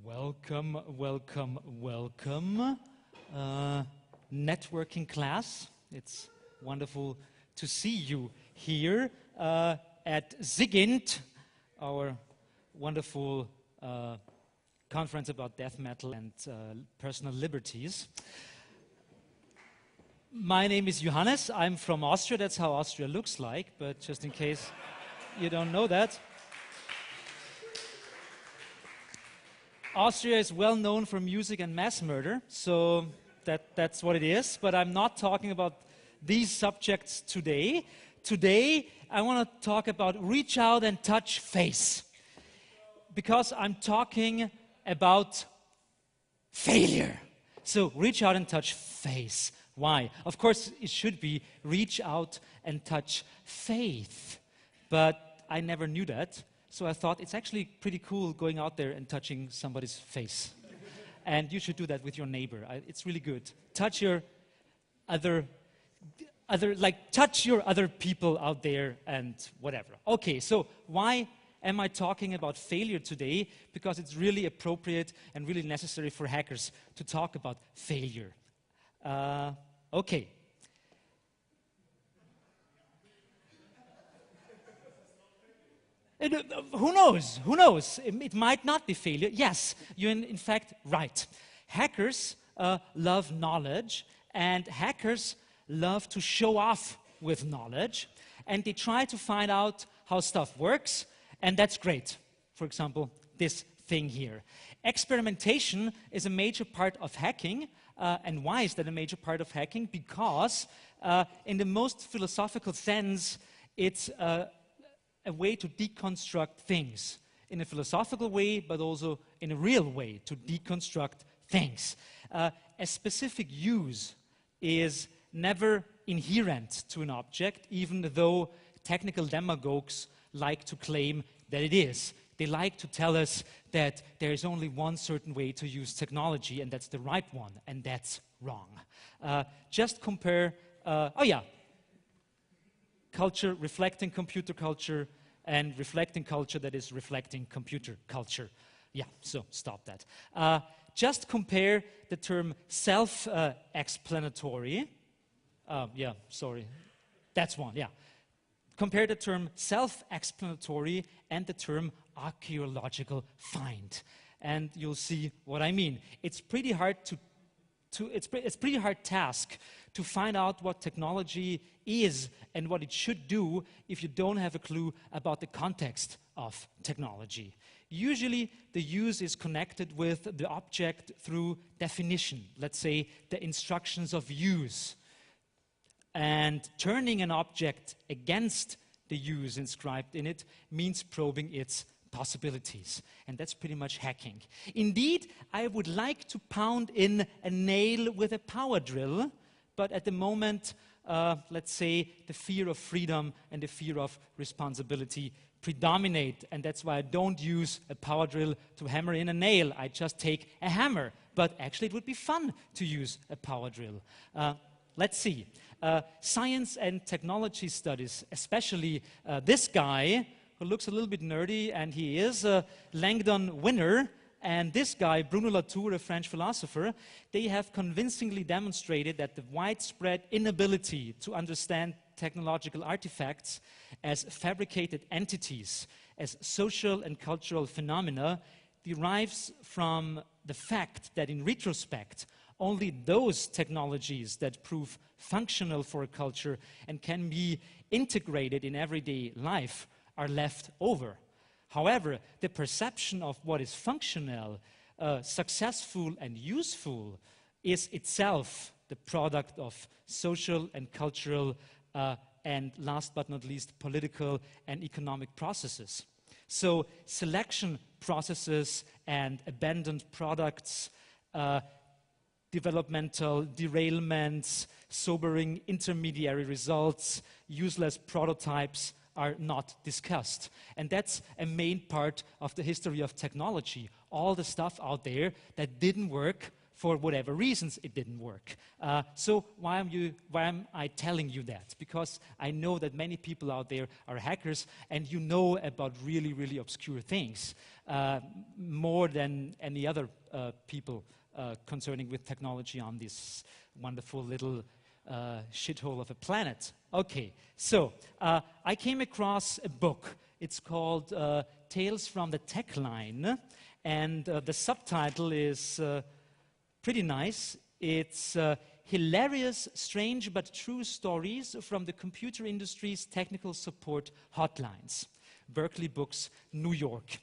Welcome, welcome, welcome. Networking class. It's wonderful to see you here at sigint, our wonderful conference about death metal and personal liberties. My name is Johannes. I'm from Austria. That's how Austria looks like, but just in case you don't know that. Austria is well known for music and mass murder, so that's what it is. But I'm not talking about these subjects today. Today, I want to talk about reach out and touch face. Because I'm talking about failure. So reach out and touch face. Why? Of course, it should be reach out and touch faith. But I never knew that. So I thought it's actually pretty cool going out there and touching somebody's face. And you should do that with your neighbor. It's really good. Touch your touch your other people out there and whatever. Okay, so why am I talking about failure today? Because it's really appropriate and really necessary for hackers to talk about failure. Okay. Who knows? Who knows? It might not be failure. Yes, you're in fact right. Hackers love knowledge, and hackers love to show off with knowledge, and they try to find out how stuff works, and that's great. For example, this thing here. Experimentation is a major part of hacking, and why is that a major part of hacking? Because in the most philosophical sense, it's a way to deconstruct things in a philosophical way, but also in a real way to deconstruct things. A specific use is never inherent to an object, even though technical demagogues like to claim that it is. They like to tell us that there is only one certain way to use technology, and that's the right one, and that's wrong. Just compare, culture reflecting computer culture and reflecting culture that is reflecting computer culture. Yeah, so stop that. Just compare the term self-explanatory. That's one, yeah. Compare the term self-explanatory and the term archaeological find. And you'll see what I mean. It's pretty hard it's pretty hard task to find out what technology is and what it should do if you don't have a clue about the context of technology. Usually, the use is connected with the object through definition, let's say the instructions of use. And turning an object against the use inscribed in it means probing its possibilities. And that's pretty much hacking. Indeed, I would like to pound in a nail with a power drill, but at the moment, let's say, the fear of freedom and the fear of responsibility predominate, and that's why I don't use a power drill to hammer in a nail. I just take a hammer, but actually it would be fun to use a power drill. Let's see. Science and technology studies, especially this guy, who looks a little bit nerdy, and he is a Langdon winner, and this guy, Bruno Latour, a French philosopher, they have convincingly demonstrated that the widespread inability to understand technological artifacts as fabricated entities, as social and cultural phenomena, derives from the fact that in retrospect, only those technologies that prove functional for a culture and can be integrated in everyday life are left over. However, the perception of what is functional, successful and useful is itself the product of social and cultural and last but not least political and economic processes. So selection processes and abandoned products, developmental derailments, sobering intermediary results, useless prototypes are not discussed. And that's a main part of the history of technology. All the stuff out there that didn't work for whatever reasons, it didn't work. So why am I telling you that? Because I know that many people out there are hackers, and you know about really, really obscure things, more than any other people concerning with technology on this wonderful little shithole of a planet. Okay, so I came across a book. It's called Tales from the Tech Line, and the subtitle is pretty nice. It's hilarious, strange, but true stories from the computer industry's technical support hotlines. Berkeley Books, New York.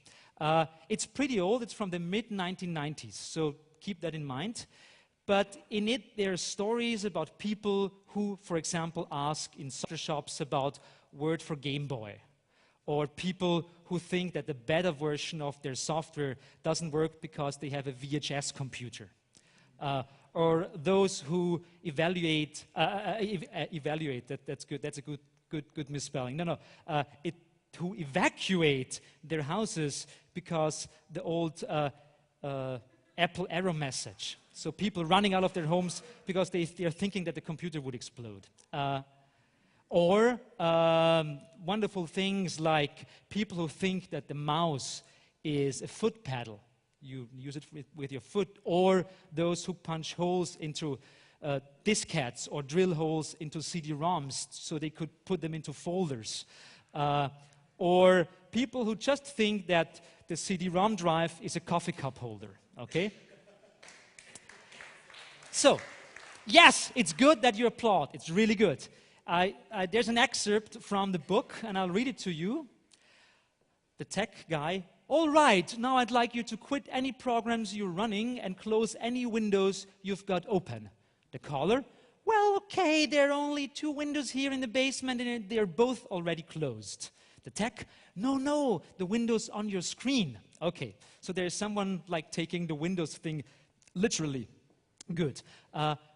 It's pretty old. It's from the mid-1990s, so keep that in mind. But in it, there are stories about people who, for example, ask in software shops about Word for Game Boy, or people who think that the beta version of their software doesn't work because they have a VHS computer, or those who evaluate. That's good. That's a good misspelling. Who evacuate their houses because the old Apple error message. So people running out of their homes because they're thinking that the computer would explode. Or wonderful things like people who think that the mouse is a foot pedal. You use it with your foot. Or those who punch holes into diskettes or drill holes into CD-ROMs so they could put them into folders. Or people who just think that the CD-ROM drive is a coffee cup holder, okay? So, yes, it's good that you applaud. It's really good. There's an excerpt from the book, and I'll read it to you. The tech guy: all right, now I'd like you to quit any programs you're running and close any windows you've got open. The caller: well, okay, there are only 2 windows here in the basement, and they're both already closed. The tech: no, the windows on your screen. Okay, so there's someone like taking the Windows thing literally. Good.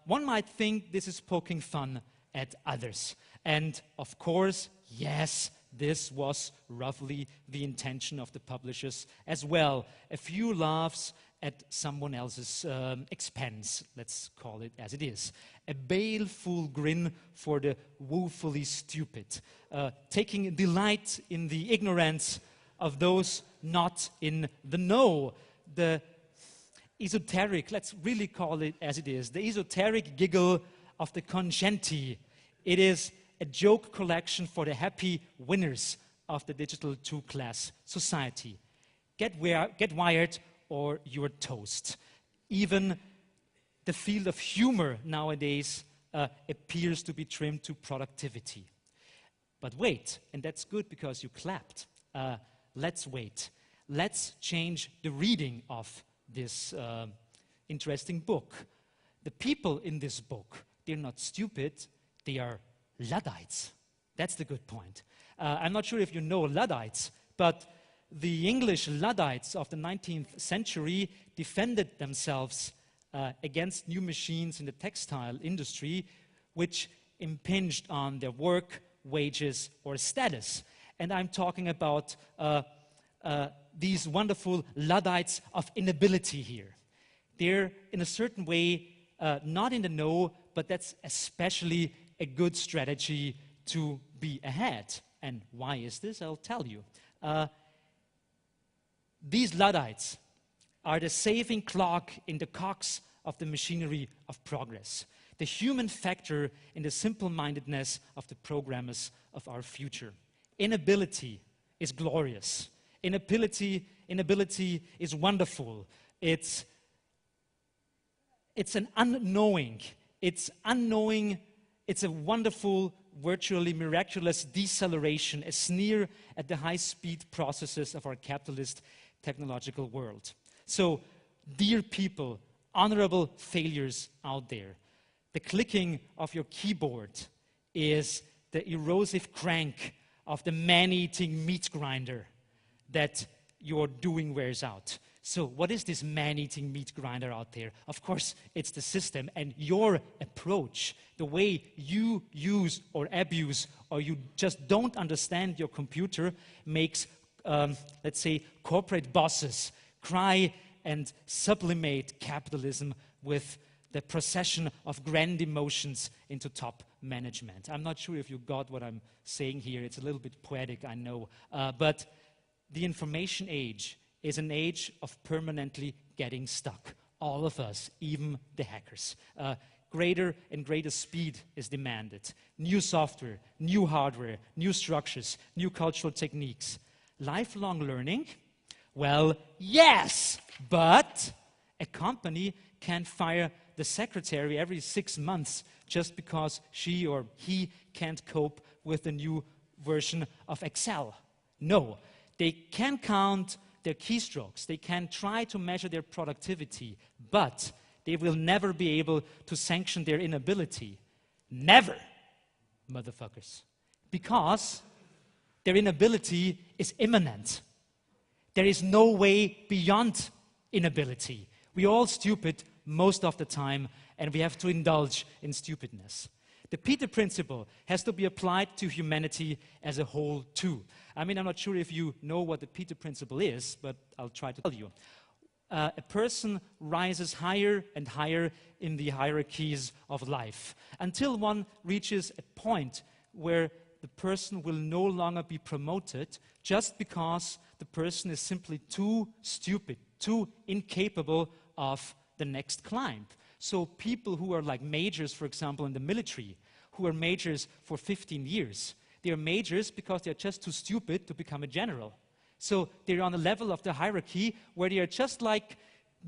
One might think this is poking fun at others. And of course, yes, this was roughly the intention of the publishers as well. A few laughs at someone else's expense, let's call it as it is. A baleful grin for the woefully stupid, taking delight in the ignorance of those not in the know. The esoteric, let's really call it as it is, the esoteric giggle of the congenti. It is a joke collection for the happy winners of the digital two-class society. Get wired or you're toast. Even the field of humor nowadays appears to be trimmed to productivity. But wait, and that's good because you clapped. Let's wait. Let's change the reading of this interesting book. The people in this book, they're not stupid, they are Luddites. That's the good point. I'm not sure if you know Luddites, but the English Luddites of the 19th century defended themselves against new machines in the textile industry, which impinged on their work, wages, or status. And I'm talking about these wonderful Luddites of inability here. They're, in a certain way, not in the know, but that's especially a good strategy to be ahead. And why is this? I'll tell you. These Luddites are the saving clock in the cogs of the machinery of progress, the human factor in the simple-mindedness of the programmers of our future. Inability is glorious. Inability is wonderful. It's an unknowing. It's unknowing. It's a wonderful, virtually miraculous deceleration, a sneer at the high-speed processes of our capitalist technological world. So, dear people, honorable failures out there, the clicking of your keyboard is the erosive crank of the man-eating meat grinder that your doing wears out. So what is this man-eating meat grinder out there? Of course, it's the system, and your approach, the way you use or abuse, or you just don't understand your computer, makes, let's say, corporate bosses cry and sublimate capitalism with the procession of grand emotions into top management. I'm not sure if you got what I'm saying here. It's a little bit poetic, I know. But the information age is an age of permanently getting stuck. All of us, even the hackers. Greater and greater speed is demanded. New software, new hardware, new structures, new cultural techniques. Lifelong learning? Well, yes, but a company can't fire the secretary every 6 months just because she or he can't cope with the new version of Excel. No, they can count their keystrokes, they can try to measure their productivity, but they will never be able to sanction their inability. Never, motherfuckers. Because their inability is imminent. There is no way beyond inability. We're all stupid most of the time, and we have to indulge in stupidness. The Peter Principle has to be applied to humanity as a whole, too. I mean, I'm not sure if you know what the Peter Principle is, but I'll try to tell you. A person rises higher and higher in the hierarchies of life until one reaches a point where the person will no longer be promoted just because the person is simply too stupid, too incapable of the next climb. So people who are like majors, for example, in the military, who are majors for 15 years, they are majors because they're just too stupid to become a general. So they're on a level of the hierarchy where they are just like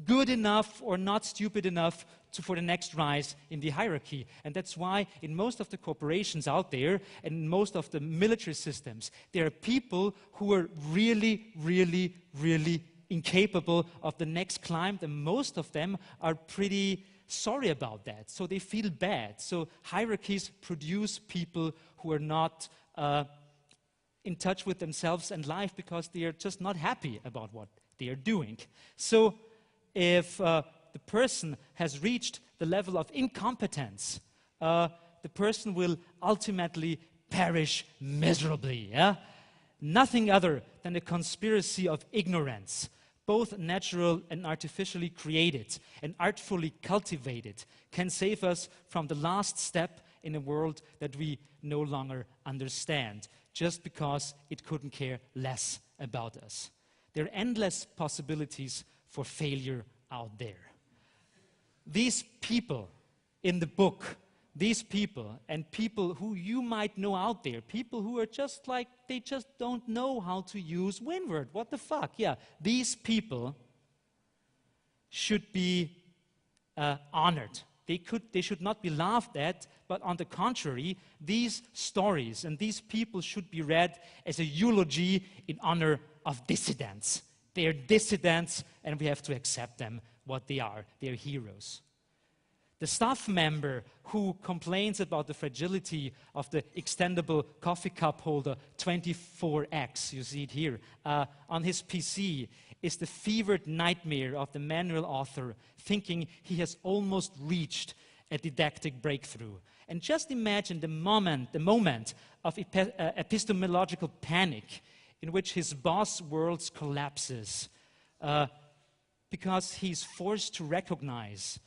good enough or not stupid enough for the next rise in the hierarchy. And that's why in most of the corporations out there and in most of the military systems, there are people who are really, really, really incapable of the next climb, and most of them are pretty sorry about that. So they feel bad. So hierarchies produce people who are not in touch with themselves and life because they are just not happy about what they are doing. So if the person has reached the level of incompetence, the person will ultimately perish miserably. Yeah? Nothing other than a conspiracy of ignorance, both natural and artificially created and artfully cultivated, can save us from the last step in a world that we no longer understand, just because it couldn't care less about us. There are endless possibilities for failure out there. These people in the book, these people and people who you might know out there, people who are just like, they just don't know how to use Windward. What the fuck? Yeah, these people should be honored. They should not be laughed at, but on the contrary, these stories and these people should be read as a eulogy in honor of dissidents. They are dissidents, and we have to accept them what they are. They are heroes. The staff member who complains about the fragility of the extendable coffee cup holder 24X, you see it here, on his PC, is the fevered nightmare of the manual author, thinking he has almost reached a didactic breakthrough. And just imagine the moment of epistemological panic in which his boss world collapses because he's forced to recognize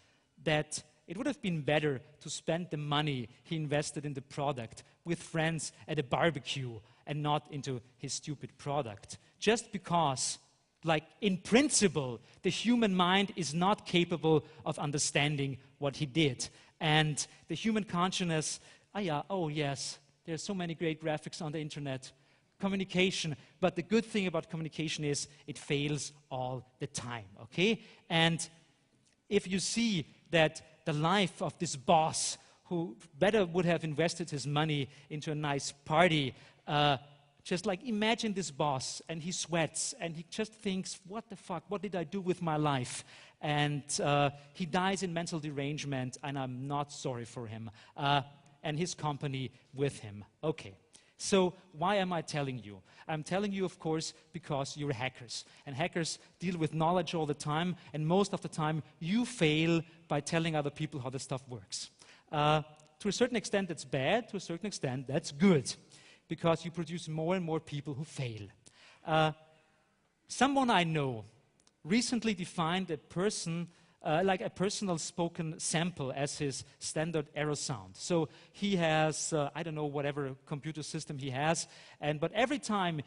that it would have been better to spend the money he invested in the product with friends at a barbecue and not into his stupid product. Just because, like in principle, the human mind is not capable of understanding what he did. And the human consciousness, oh yes, there's so many great graphics on the internet. Communication, but the good thing about communication is it fails all the time, okay? And if you see that the life of this boss who better would have invested his money into a nice party, just like imagine this boss and he sweats and he just thinks, what the fuck, what did I do with my life? And he dies in mental derangement, and I'm not sorry for him, and his company with him. Okay. So why am I telling you? I'm telling you, of course, because you're hackers. And hackers deal with knowledge all the time, and most of the time you fail by telling other people how the stuff works. To a certain extent that's bad, to a certain extent that's good, because you produce more and more people who fail. Someone I know recently defined a person like a personal spoken sample as his standard error sound. So he has, I don't know, whatever computer system he has, but every time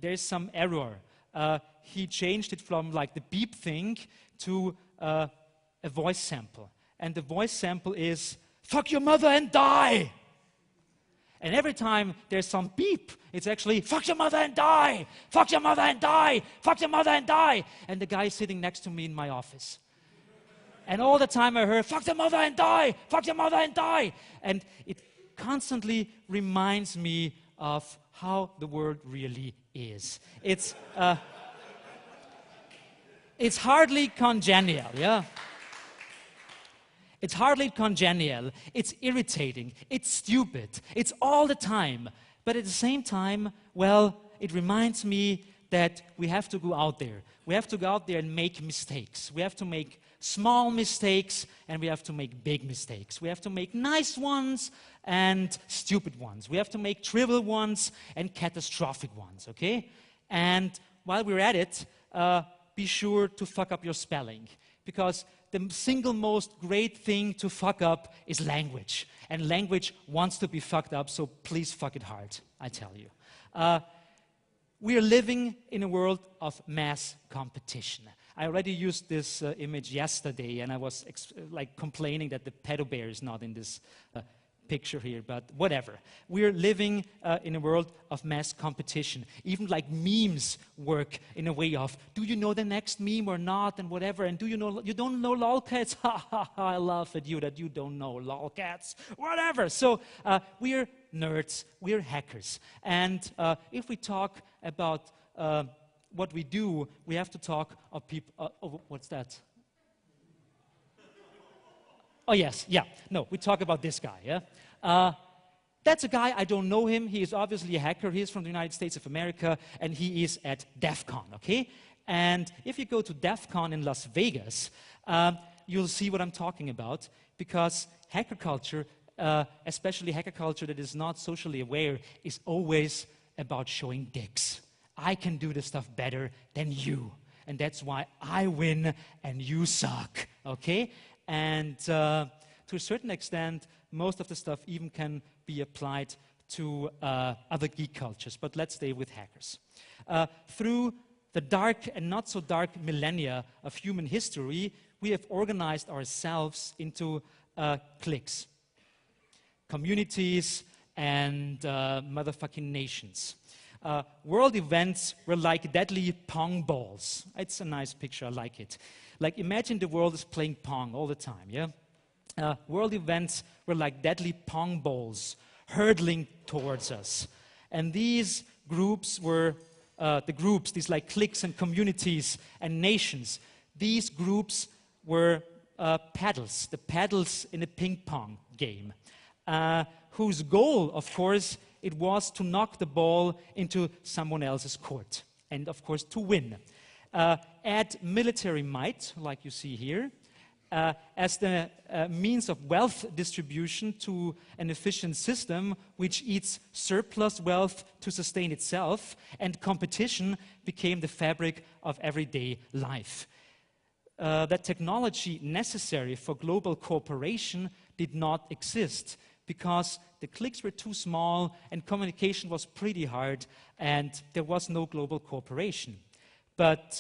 there's some error, he changed it from like the beep thing to a voice sample. And the voice sample is, "Fuck your mother and die!" And every time there's some beep, it's actually, "Fuck your mother and die! Fuck your mother and die! Fuck your mother and die!" And the guy is sitting next to me in my office. And all the time I heard, "Fuck your mother and die! Fuck your mother and die!" And it constantly reminds me of how the world really is. It's hardly congenial, yeah? It's hardly congenial, it's irritating, it's stupid, it's all the time. But at the same time, well, it reminds me that we have to go out there. We have to go out there and make mistakes. We have to make small mistakes and we have to make big mistakes. We have to make nice ones and stupid ones. We have to make trivial ones and catastrophic ones, okay? And while we're at it, be sure to fuck up your spelling, because the single most great thing to fuck up is language. And language wants to be fucked up, so please fuck it hard, I tell you. We are living in a world of mass competition. I already used this image yesterday, and I was complaining that the pedo bear is not in this picture here, but whatever. We're living in a world of mass competition. Even like memes work in a way of, do you know the next meme or not, and whatever, and you don't know lolcats? Ha ha ha, I laugh at you that you don't know lolcats, whatever. So we're nerds, we're hackers. And if we talk about what we do, we have to talk of people, what's that? Oh, yes, yeah. No, we talk about this guy, yeah? That's a guy, I don't know him. He is obviously a hacker. He is from the United States of America, and he is at DEF CON, okay? And if you go to DEF CON in Las Vegas, you'll see what I'm talking about, because hacker culture, especially hacker culture that is not socially aware, is always about showing dicks. I can do this stuff better than you, and that's why I win and you suck, okay? And to a certain extent, most of the stuff even can be applied to other geek cultures, but let's stay with hackers. Through the dark and not so dark millennia of human history, we have organized ourselves into cliques, communities, and motherfucking nations. World events were like deadly pong balls. It's a nice picture, I like it. Like, imagine the world is playing Pong all the time, yeah? World events were like deadly Pong balls hurtling towards us. And these groups were, these like cliques and communities and nations, these groups were paddles, the paddles in a ping pong game, whose goal, of course, it was to knock the ball into someone else's court, and of course to win. Add military might, like you see here, as the means of wealth distribution to an efficient system which eats surplus wealth to sustain itself, and competition became the fabric of everyday life. That technology necessary for global cooperation did not exist because the cliques were too small and communication was pretty hard and there was no global cooperation. But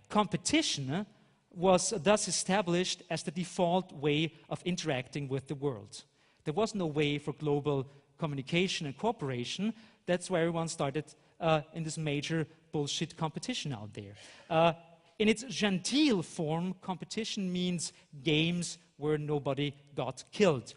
competition was thus established as the default way of interacting with the world. There was no way for global communication and cooperation. That's why everyone started in this major bullshit competition out there. In its genteel form, competition means games where nobody got killed.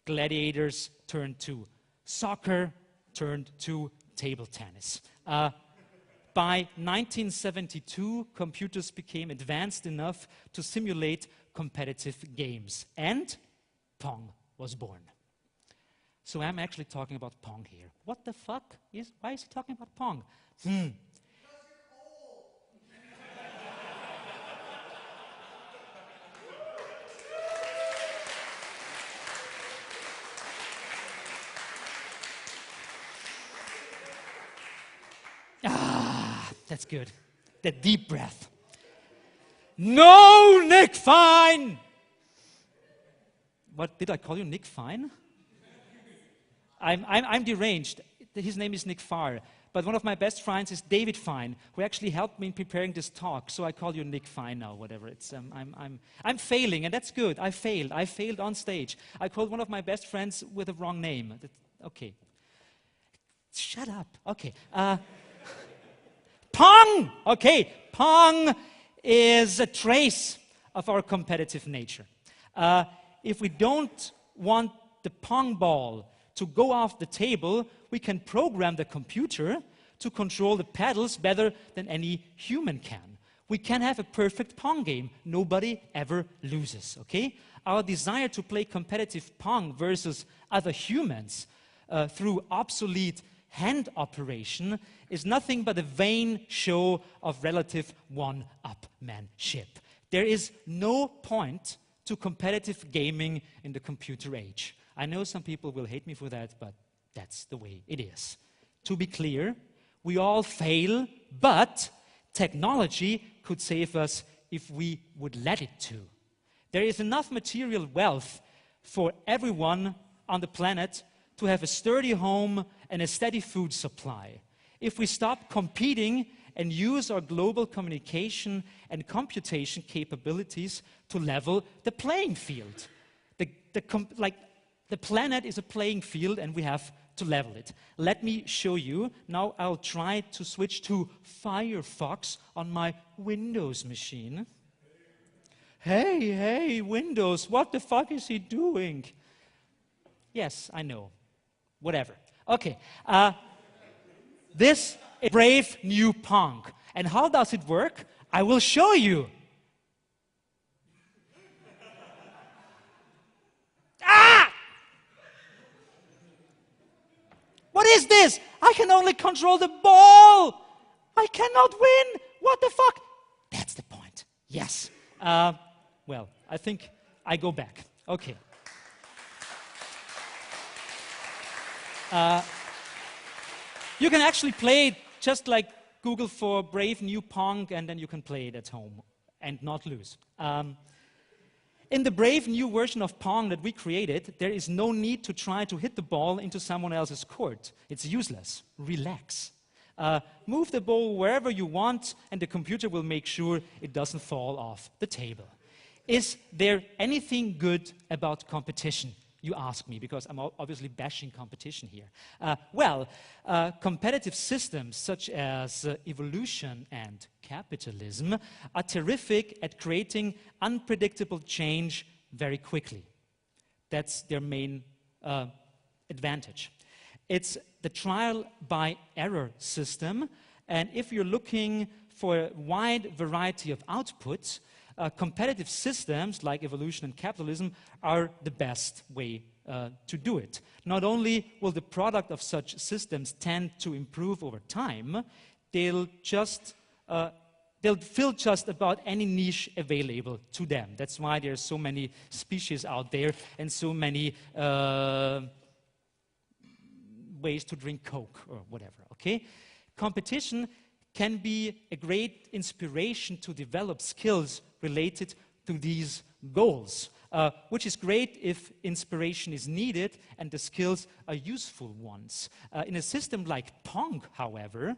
Gladiators turned to soccer, turned to table tennis. By 1972, computers became advanced enough to simulate competitive games, and Pong was born. So I'm actually talking about Pong here. What the fuck? Why is he talking about Pong? That's good. That deep breath. No, Nick Fine! What, did I call you Nick Fine? I'm deranged. His name is Nick Farr. But one of my best friends is David Fine, who actually helped me in preparing this talk. So I call you Nick Fine now, whatever. It's, I'm failing, and that's good. I failed. I failed on stage. I called one of my best friends with the wrong name. Okay. Shut up. Okay. Pong! Okay. Pong is a trace of our competitive nature. If we don't want the pong ball to go off the table, we can program the computer to control the paddles better than any human can. We can have a perfect pong game. Nobody ever loses, okay? Our desire to play competitive pong versus other humans through obsolete hand operation is nothing but a vain show of relative one-upmanship. There is no point to competitive gaming in the computer age. I know some people will hate me for that, but that's the way it is. To be clear, we all fail, but technology could save us if we would let it to. There is enough material wealth for everyone on the planet to have a sturdy home and a steady food supply. If we stop competing and use our global communication and computation capabilities to level the playing field. The planet is a playing field and we have to level it. Let me show you. Now I'll try to switch to Firefox on my Windows machine. Hey, Windows, what the fuck is he doing? Yes, I know. Whatever. Okay. This is Brave New Pong. And how does it work? I will show you. What is this? I can only control the ball. I cannot win. What the fuck? That's the point. Yes. Well, I think I go back. Okay. You can actually play it just like Google for Brave New Pong, and then you can play it at home and not lose. In the brave new version of Pong that we created, there is no need to try to hit the ball into someone else's court. It's useless. Relax. Move the ball wherever you want, and the computer will make sure it doesn't fall off the table. Is there anything good about competition? You ask me, because I'm obviously bashing competition here. Competitive systems such as evolution and capitalism are terrific at creating unpredictable change very quickly. That's their main advantage. It's the trial by error system, and if you're looking for a wide variety of outputs, competitive systems like evolution and capitalism are the best way to do it. Not only will the product of such systems tend to improve over time, they'll fill just about any niche available to them. That's why there are so many species out there and so many ways to drink Coke or whatever, okay? Competition can be a great inspiration to develop skills related to these goals, which is great if inspiration is needed and the skills are useful ones. In a system like Pong, however,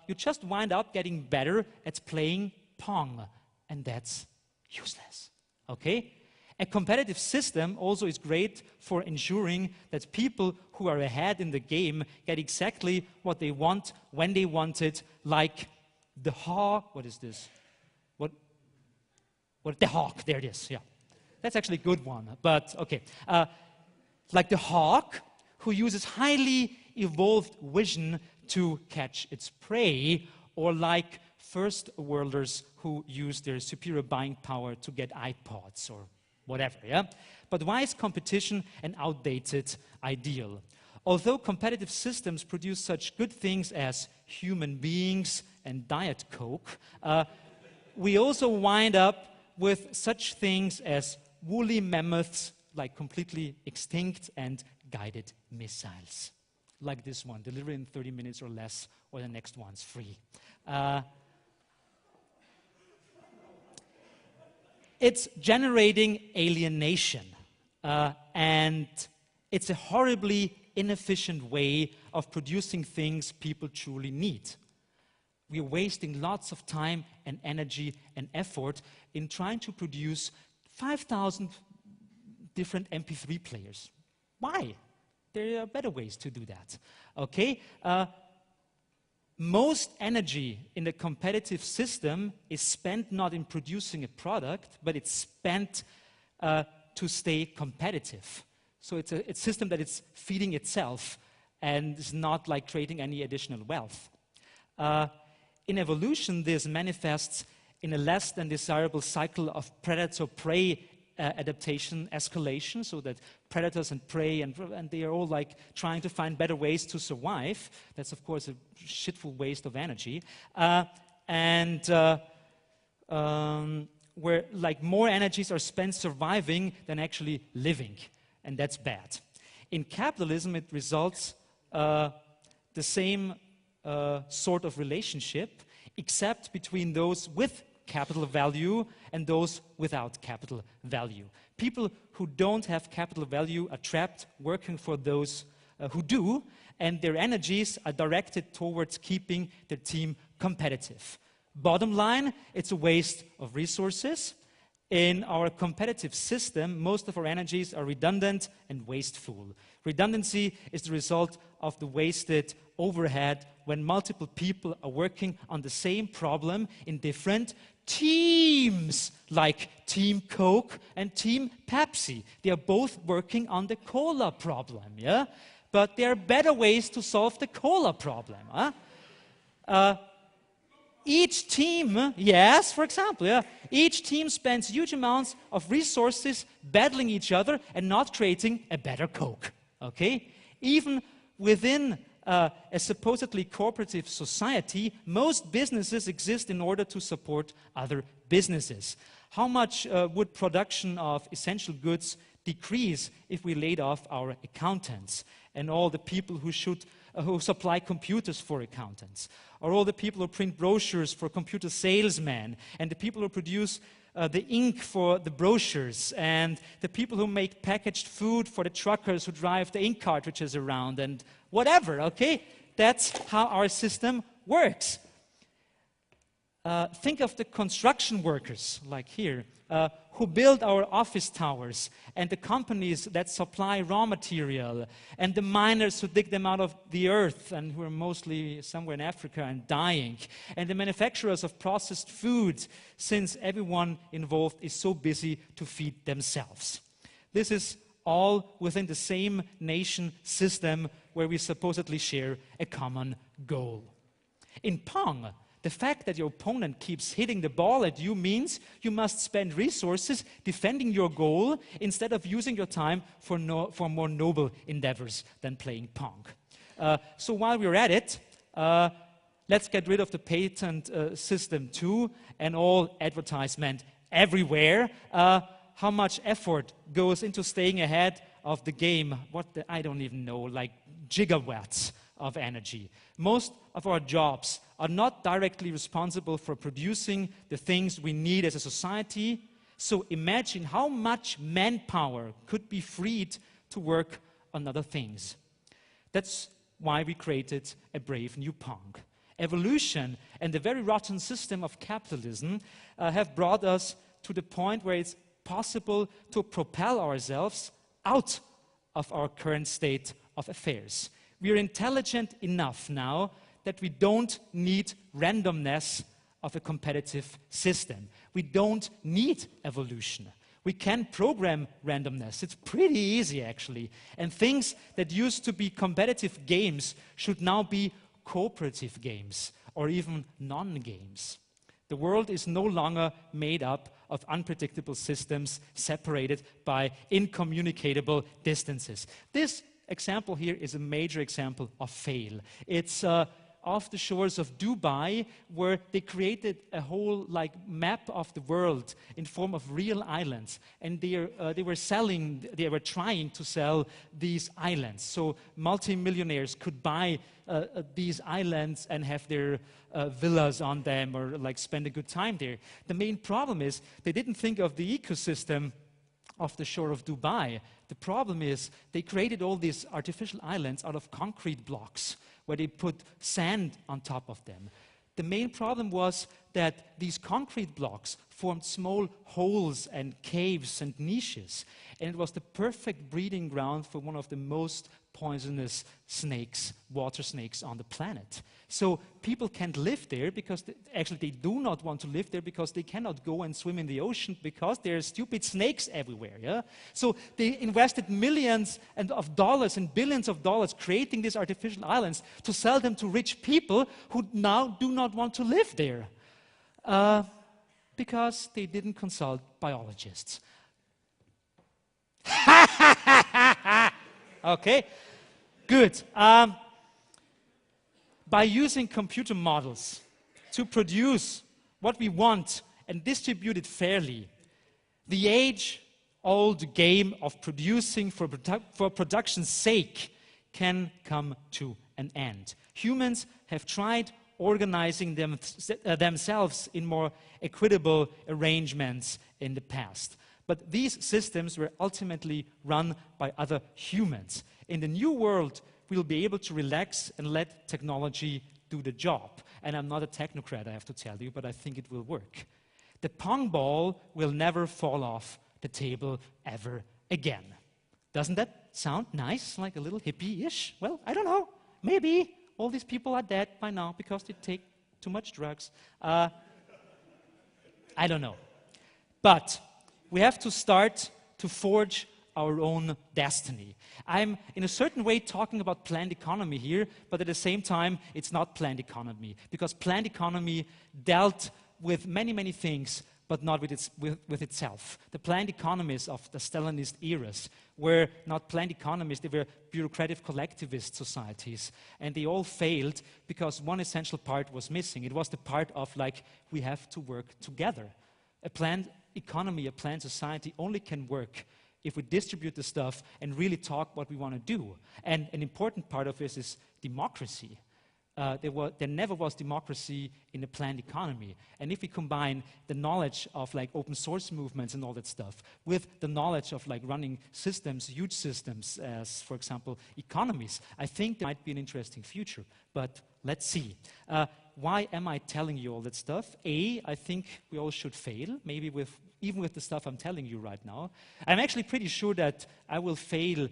you just wind up getting better at playing Pong, and that's useless, okay? A competitive system also is great for ensuring that people who are ahead in the game get exactly what they want when they want it, like the hawk. What is this? What the hawk? There it is. Yeah, that's actually a good one. But okay, like the hawk, who uses highly evolved vision to catch its prey, or like first worlders who use their superior buying power to get iPods or whatever, yeah? But why is competition an outdated ideal? Although competitive systems produce such good things as human beings and Diet Coke, we also wind up with such things as woolly mammoths, like completely extinct, and guided missiles. Like this one, deliver in 30 minutes or less, or the next one's free. It's generating alienation, and it's a horribly inefficient way of producing things people truly need. We're wasting lots of time and energy and effort in trying to produce 5,000 different MP3 players. Why? There are better ways to do that. Okay? Most energy in the competitive system is spent not in producing a product, but it's spent to stay competitive. So it's a system that is feeding itself and is not like creating any additional wealth. In evolution, this manifests in a less than desirable cycle of predator-prey adaptation escalation, so that predators and prey, and they are all like trying to find better ways to survive. That's, of course, a shitful waste of energy. Where like more energies are spent surviving than actually living, and that's bad. In capitalism, it results the same sort of relationship, except between those with capital value and those without capital value. People who don't have capital value are trapped working for those who do, and their energies are directed towards keeping their team competitive. Bottom line, it's a waste of resources. In our competitive system, most of our energies are redundant and wasteful. Redundancy is the result of the wasted overhead when multiple people are working on the same problem in different teams, like Team Coke and Team Pepsi. They are both working on the cola problem, yeah? But there are better ways to solve the cola problem, huh? Each team, yes, for example, yeah, each team spends huge amounts of resources battling each other and not creating a better Coke, okay? Even within a supposedly cooperative society, most businesses exist in order to support other businesses. How much would production of essential goods decrease if we laid off our accountants and all the people who supply computers for accountants, or all the people who print brochures for computer salesmen, and the people who produce the ink for the brochures, and the people who make packaged food for the truckers who drive the ink cartridges around, and whatever, okay? That's how our system works. Think of the construction workers, like here, who build our office towers, and the companies that supply raw material, and the miners who dig them out of the earth, and who are mostly somewhere in Africa and dying, and the manufacturers of processed food, since everyone involved is so busy to feed themselves. This is all within the same nation system where we supposedly share a common goal. In Pong, the fact that your opponent keeps hitting the ball at you means you must spend resources defending your goal instead of using your time for more noble endeavors than playing Pong. So while we're at it, let's get rid of the patent system too, and all advertisement everywhere. How much effort goes into staying ahead of the game? I don't even know, like gigawatts of energy. Most of our jobs are not directly responsible for producing the things we need as a society. So imagine how much manpower could be freed to work on other things. That's why we created a brave new Pong. Evolution and the very rotten system of capitalism have brought us to the point where it's possible to propel ourselves out of our current state of affairs. We are intelligent enough now that we don't need randomness of a competitive system. We don't need evolution. We can program randomness. It's pretty easy, actually. And things that used to be competitive games should now be cooperative games or even non-games. The world is no longer made up of unpredictable systems separated by incommunicable distances. This example here is a major example of fail. It's off the shores of Dubai, where they created a whole like map of the world in form of real islands, and they were trying to sell these islands. So multimillionaires could buy these islands and have their villas on them, or like spend a good time there. The main problem is they didn't think of the ecosystem off the shore of Dubai. The problem is they created all these artificial islands out of concrete blocks where they put sand on top of them. The main problem was that these concrete blocks formed small holes and caves and niches, and it was the perfect breeding ground for one of the most poisonous snakes, water snakes on the planet. So people can't live there because actually they do not want to live there because they cannot go and swim in the ocean because there are stupid snakes everywhere. Yeah? So they invested millions of dollars and billions of dollars creating these artificial islands to sell them to rich people who now do not want to live there because they didn't consult biologists. Okay, good. By using computer models to produce what we want and distribute it fairly, the age-old game of producing for production's sake can come to an end. Humans have tried organizing themselves in more equitable arrangements in the past. But these systems were ultimately run by other humans. In the new world, we'll be able to relax and let technology do the job. And I'm not a technocrat, I have to tell you, but I think it will work. The pong ball will never fall off the table ever again. Doesn't that sound nice, like a little hippie-ish? Well, I don't know. Maybe all these people are dead by now because they take too much drugs. I don't know. But we have to start to forge our own destiny. I'm in a certain way talking about planned economy here, but at the same time, it's not planned economy, because planned economy dealt with many, many things, but not with itself. The planned economies of the Stalinist eras were not planned economies, they were bureaucratic collectivist societies, and they all failed because one essential part was missing. It was the part of, like, we have to work together. A planned economy, a planned society only can work if we distribute the stuff and really talk what we want to do. And an important part of this is democracy. There never was democracy in a planned economy. And if we combine the knowledge of like open source movements and all that stuff with the knowledge of like running systems, huge systems, as for example economies, I think there might be an interesting future. But let's see. Why am I telling you all that stuff? I think we all should fail, maybe even with the stuff I'm telling you right now. I'm actually pretty sure that I will fail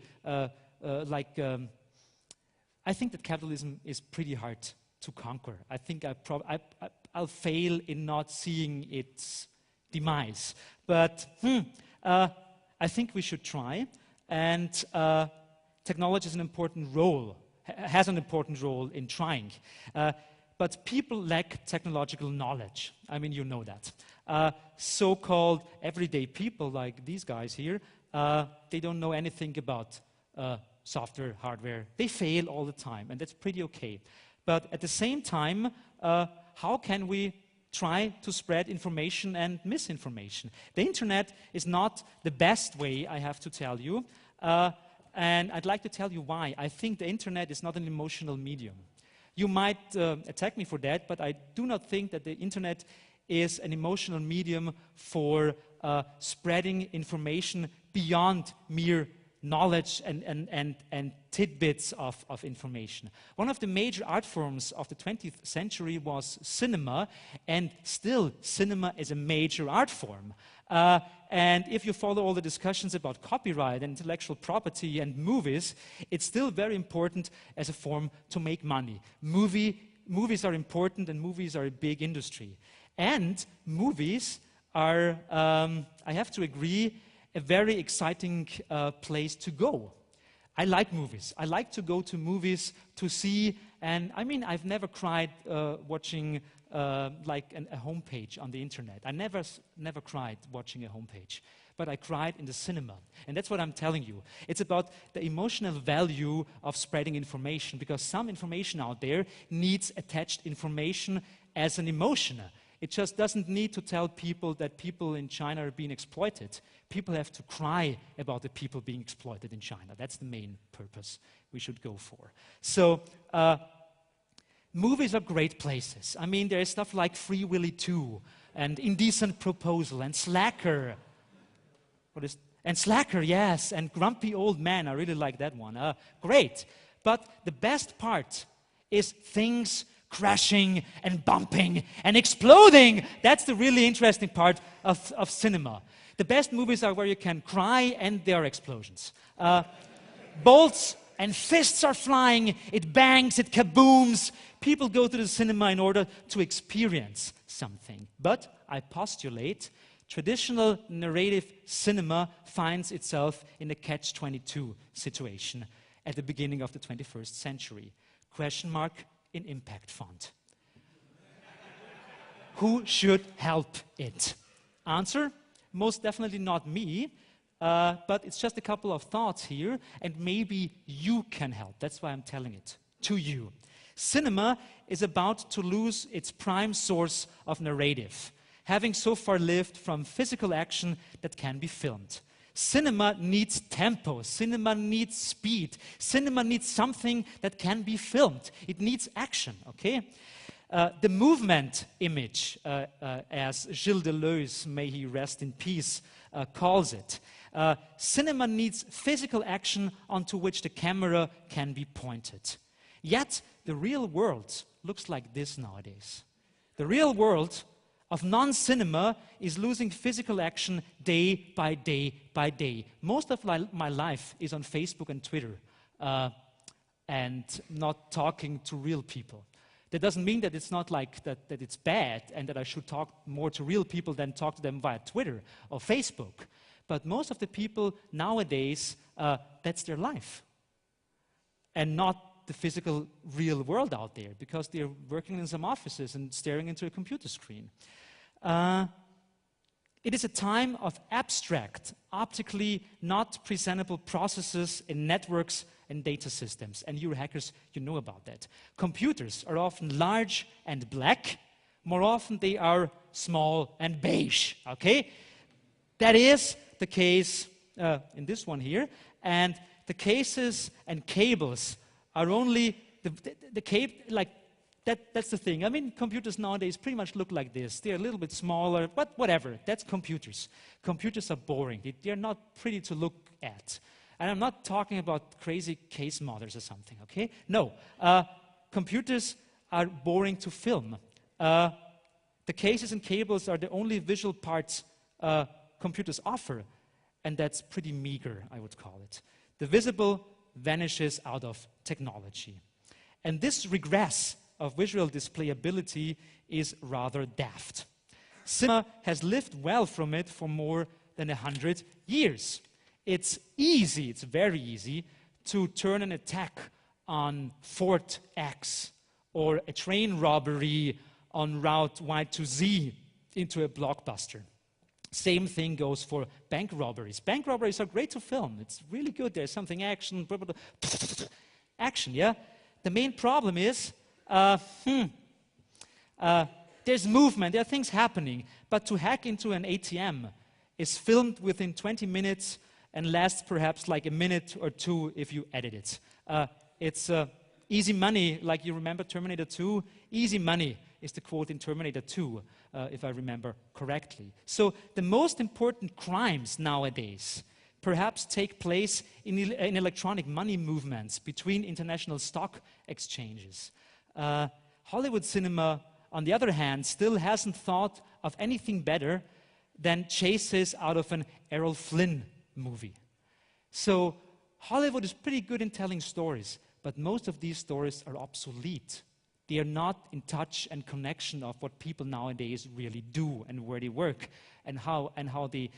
I think that capitalism is pretty hard to conquer. I think I'll fail in not seeing its demise. But I think we should try. And technology has an important role in trying. But people lack technological knowledge. I mean, you know that. So-called everyday people like these guys here, they don't know anything about software, hardware. They fail all the time, and that's pretty okay. But at the same time, how can we try to spread information and misinformation? The internet is not the best way, I have to tell you, and I'd like to tell you why. I think the internet is not an emotional medium. You might attack me for that, but I do not think that the internet is an emotional medium for spreading information beyond mere knowledge and tidbits of information. One of the major art forms of the 20th century was cinema, and still cinema is a major art form. And if you follow all the discussions about copyright and intellectual property and movies, it's still very important as a form to make money. Movies are important, and movies are a big industry. And movies are, I have to agree, a very exciting place to go. I like movies. I like to go to movies to see, and I mean, I've never cried watching like a homepage on the internet. I never cried watching a homepage. but I cried in the cinema. And that's what I'm telling you. It's about the emotional value of spreading information, because some information out there needs attached information as an emotion. It just doesn't need to tell people that people in China are being exploited. People have to cry about the people being exploited in China. That's the main purpose we should go for. So, movies are great places. I mean, there is stuff like Free Willy 2 and Indecent Proposal and Slacker. And Slacker, yes, and Grumpy Old Man. I really like that one. Great. But the best part is things crashing and bumping and exploding. That's the really interesting part of cinema. The best movies are where you can cry and there are explosions. Bolts and fists are flying, it bangs, it kabooms. People go to the cinema in order to experience something. But I postulate traditional narrative cinema finds itself in a catch-22 situation at the beginning of the 21st century. Question mark in impact font. Who should help it? Answer, most definitely not me, but it's just a couple of thoughts here, and maybe you can help. That's why I'm telling it to you. Cinema is about to lose its prime source of narrative, having so far lived from physical action that can be filmed. Cinema needs tempo, cinema needs speed, cinema needs something that can be filmed. It needs action, okay? The movement image, as Gilles Deleuze, may he rest in peace, calls it. Cinema needs physical action onto which the camera can be pointed. Yet, the real world looks like this nowadays. The real world of non-cinema is losing physical action day by day by day. Most of my life is on Facebook and Twitter and not talking to real people. That doesn't mean that it's not like that it's bad and that I should talk more to real people than talk to them via Twitter or Facebook. But most of the people nowadays, that's their life. And not the physical real world out there, because they're working in some offices and staring into a computer screen. It is a time of abstract, optically not presentable processes in networks and data systems. And you hackers, you know about that. Computers are often large and black. More often they are small and beige, okay? That is the case in this one here. And the cases and cables are only the cable, like that's the thing. I mean, computers nowadays pretty much look like this. They're a little bit smaller, but whatever. That's computers. Computers are boring. They're not pretty to look at. And I'm not talking about crazy case modders or something, okay? No. Computers are boring to film. The cases and cables are the only visual parts computers offer, and that's pretty meager, I would call it. The visible vanishes out of technology. And this regress of visual displayability is rather daft. Cinema has lived well from it for more than 100 years. It's easy, it's very easy, to turn an attack on Fort X or a train robbery on Route Y to Z into a blockbuster. Same thing goes for bank robberies. Bank robberies are great to film. It's really good. There's something action, blah, blah, blah. Action, yeah? The main problem is there's movement, there are things happening, but to hack into an ATM is filmed within 20 minutes and lasts perhaps like a minute or two if you edit it. It's easy money, like you remember Terminator 2? Easy money is the quote in Terminator 2, if I remember correctly. So the most important crimes nowadays perhaps take place in electronic money movements between international stock exchanges. Hollywood cinema, on the other hand, still hasn't thought of anything better than chases out of an Errol Flynn movie. So Hollywood is pretty good in telling stories, but most of these stories are obsolete. They are not in touch and connection of what people nowadays really do and where they work and how they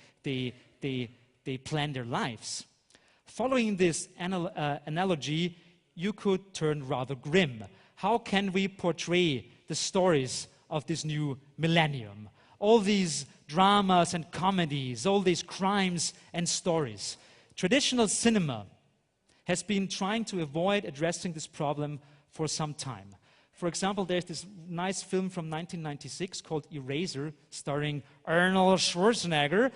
plan their lives. Following this analogy, you could turn rather grim. How can we portray the stories of this new millennium? All these dramas and comedies, all these crimes and stories. Traditional cinema has been trying to avoid addressing this problem for some time. For example, there's this nice film from 1996 called Eraser, starring Arnold Schwarzenegger.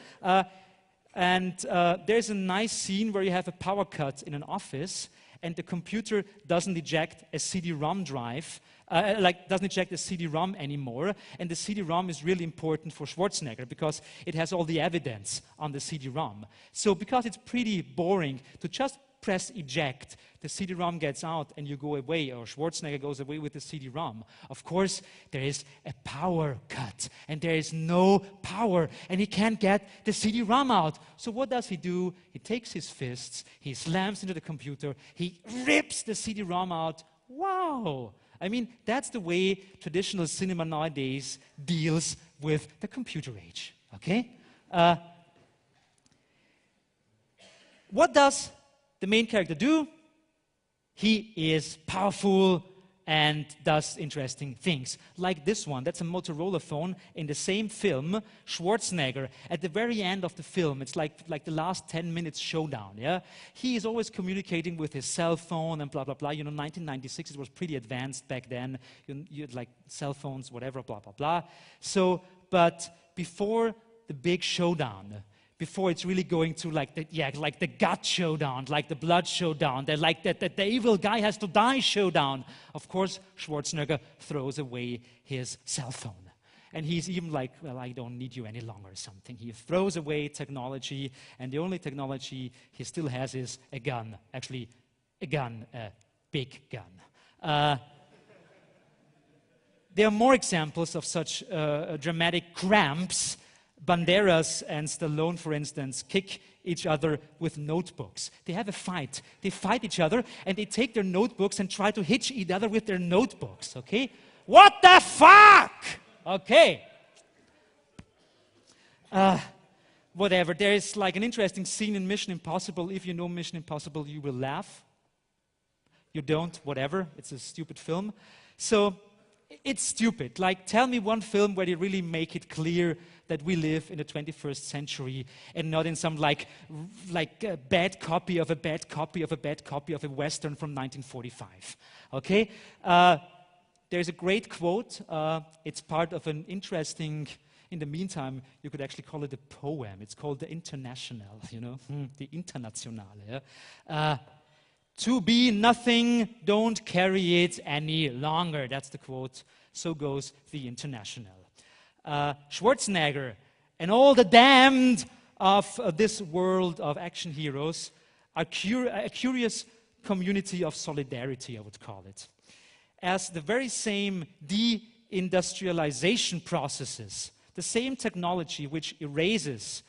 And there's a nice scene where you have a power cut in an office, and the computer doesn't eject a CD-ROM drive, doesn't eject a CD-ROM anymore. And the CD-ROM is really important for Schwarzenegger because it has all the evidence on the CD-ROM. So because it's pretty boring to just press eject, the CD-ROM gets out and you go away, or Schwarzenegger goes away with the CD-ROM. Of course, there is a power cut, and there is no power, and he can't get the CD-ROM out. So what does he do? He takes his fists, he slams into the computer, he rips the CD-ROM out. Wow! I mean, that's the way traditional cinema nowadays deals with the computer age, okay? What does the main character do? He is powerful and does interesting things. Like this one, that's a Motorola phone in the same film. Schwarzenegger, at the very end of the film, it's like the last 10 minutes showdown, yeah? He is always communicating with his cell phone and blah, blah, blah. You know, 1996, it was pretty advanced back then. You had like cell phones, whatever, blah, blah, blah. So, but before the big showdown, before it's really going to like the gut showdown, like the blood showdown, the evil guy has to die showdown. Of course, Schwarzenegger throws away his cell phone. And he's even like, well, I don't need you any longer or something. He throws away technology, and the only technology he still has is a gun. Actually, a gun, a big gun. There are more examples of such dramatic cramps. Banderas and Stallone, for instance, kick each other with notebooks. They have a fight. They fight each other, and they take their notebooks and try to hit each other with their notebooks, okay? What the fuck? Okay. Whatever. There is like an interesting scene in Mission Impossible. If you know Mission Impossible, you will laugh. You don't, whatever. It's a stupid film. So, it's stupid. Like, tell me one film where they really make it clear that we live in the 21st century and not in some like a bad copy of a bad copy of a bad copy of a Western from 1945. Okay? There's a great quote. It's part of an interesting, in the meantime, you could actually call it a poem. It's called the International, you know, the Internationale. Yeah? To be nothing, don't carry it any longer. That's the quote. So goes the International. Schwarzenegger and all the damned of this world of action heroes are a curious community of solidarity, I would call it. As the very same deindustrialization processes, the same technology which erases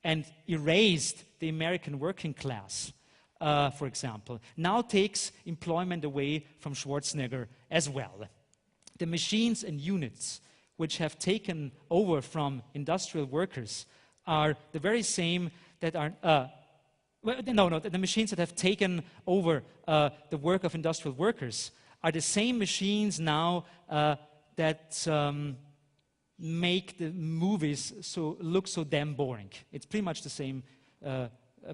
and erased the American working class, for example, now takes employment away from Schwarzenegger as well. The machines and units which have taken over from industrial workers are the very same that are, the machines that have taken over the work of industrial workers are the same machines now that make the movies look so damn boring. It's pretty much the same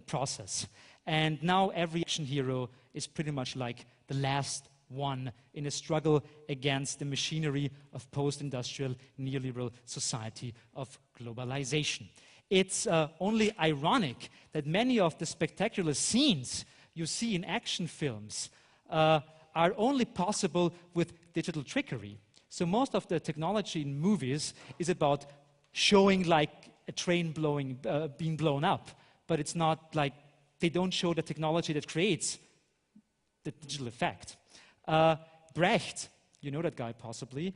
process. And now every action hero is pretty much like the last one in a struggle against the machinery of post-industrial neoliberal society of globalization. It's only ironic that many of the spectacular scenes you see in action films are only possible with digital trickery. So most of the technology in movies is about showing like a train being blown up, but it's not like they don't show the technology that creates the digital effect. Brecht, you know that guy possibly,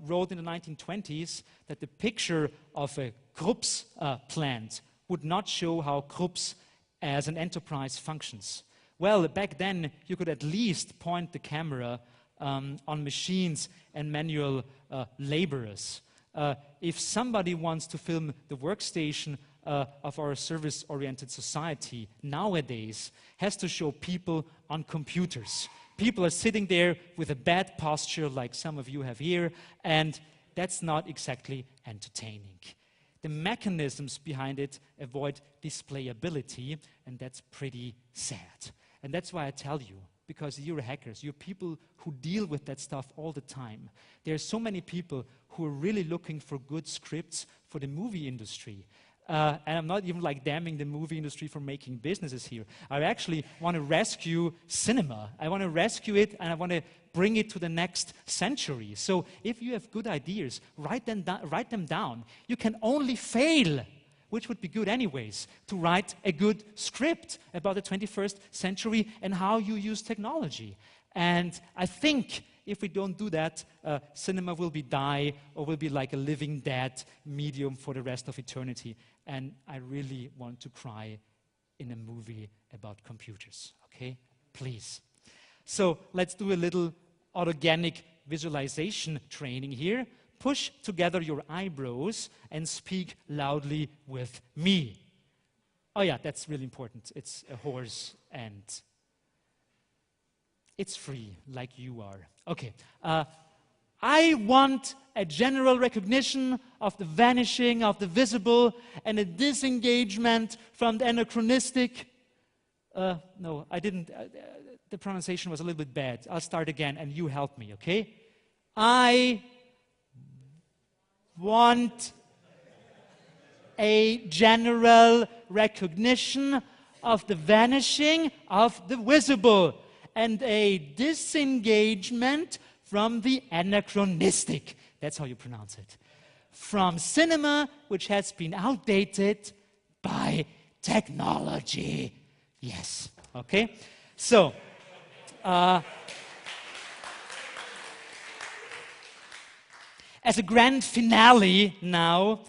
wrote in the 1920s that the picture of a Krups plant would not show how Krups as an enterprise functions. Well, back then, you could at least point the camera on machines and manual laborers. If somebody wants to film the workstation of our service-oriented society nowadays, has to show people on computers. People are sitting there with a bad posture like some of you have here, and that's not exactly entertaining. the mechanisms behind it avoid displayability, and that's pretty sad. And that's why I tell you, because you're hackers, you're people who deal with that stuff all the time. There are so many people who are really looking for good scripts for the movie industry. And I'm not even like damning the movie industry for making businesses here. I actually want to rescue cinema. I want to rescue it, and I want to bring it to the next century. So if you have good ideas, write them down. You can only fail, which would be good anyways, to write a good script about the 21st century and how you use technology. And I think if we don't do that, cinema will die or will be like a living dead medium for the rest of eternity. And I really want to cry in a movie about computers, okay? Please. So let's do a little autogenic visualization training here. Push together your eyebrows and speak loudly with me. Oh yeah, that's really important. It's a horse and it's free, like you are. Okay. I want a general recognition of the vanishing of the visible and a disengagement from the anachronistic. No, I didn't. The pronunciation was a little bit bad. I'll start again and you help me, okay? I want a general recognition of the vanishing of the visible and a disengagement from the anachronistic. That's how you pronounce it. From cinema, which has been outdated by technology. Yes, okay? So, as a grand finale now,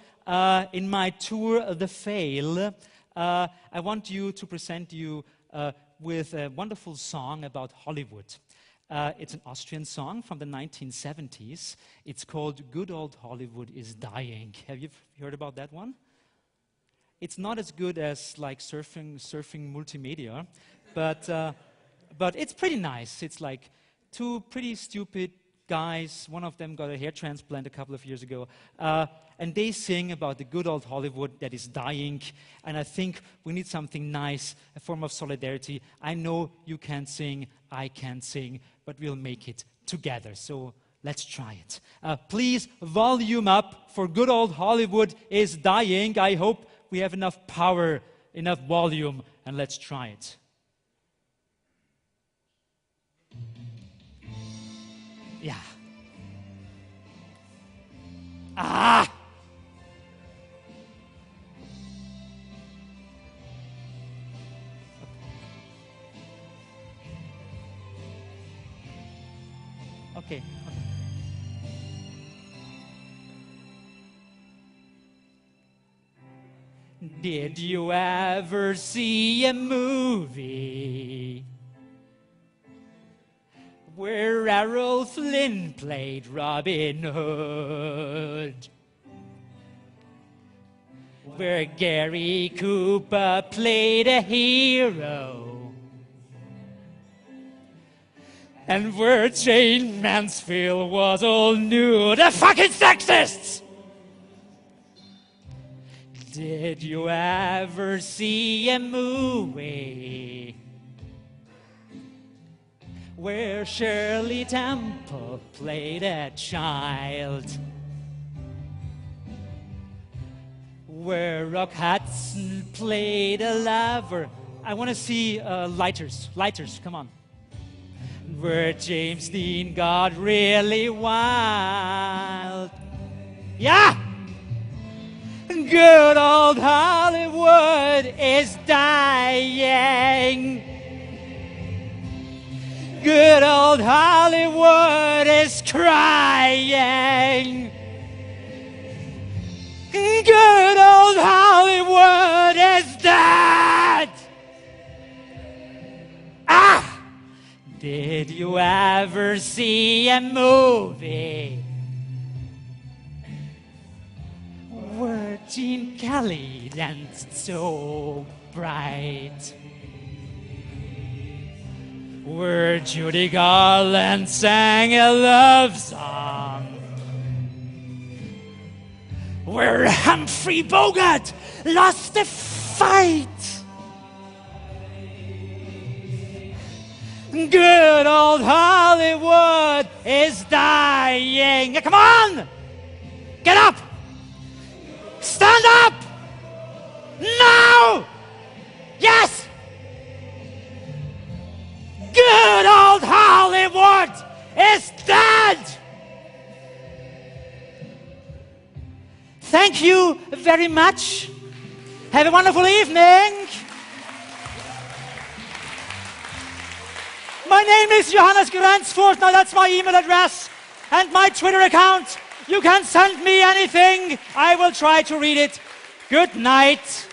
in my tour, The Fail, I want to present you with a wonderful song about Hollywood. It's an Austrian song from the 1970s. It's called Good Old Hollywood is Dying. Have you heard about that one? It's not as good as like surfing multimedia, but it's pretty nice. It's like two pretty stupid guys. One of them got a hair transplant a couple of years ago. And they sing about the good old Hollywood that is dying. And I think we need something nice, a form of solidarity. I know you can't sing, I can't sing, but we'll make it together. So let's try it. Please volume up for good old Hollywood is dying. I hope we have enough power, enough volume, and let's try it. Yeah. Ah! Okay. Did you ever see a movie where Errol Flynn played Robin Hood? Where Gary Cooper played a hero? And where Jane Mansfield was all nude? The fucking sexists! Did you ever see a movie where Shirley Temple played a child? Where Rock Hudson played a lover? I want to see lighters. Lighters, come on. Where James Dean got really wild. Yeah! Good old Hollywood is dying. Good old Hollywood is crying. Good old Hollywood is dead. Ah! Did you ever see a movie where Gene Kelly danced so bright? Where Judy Garland sang a love song? where Humphrey Bogart lost the fight. Good old Hollywood is dying. Come on! Get up! Stand up! Now! Yes! Good old Hollywood is dead! Thank you very much. Have a wonderful evening. My name is Johannes Grenzfurt. Now that's my email address and my Twitter account. You can send me anything. I will try to read it. Good night.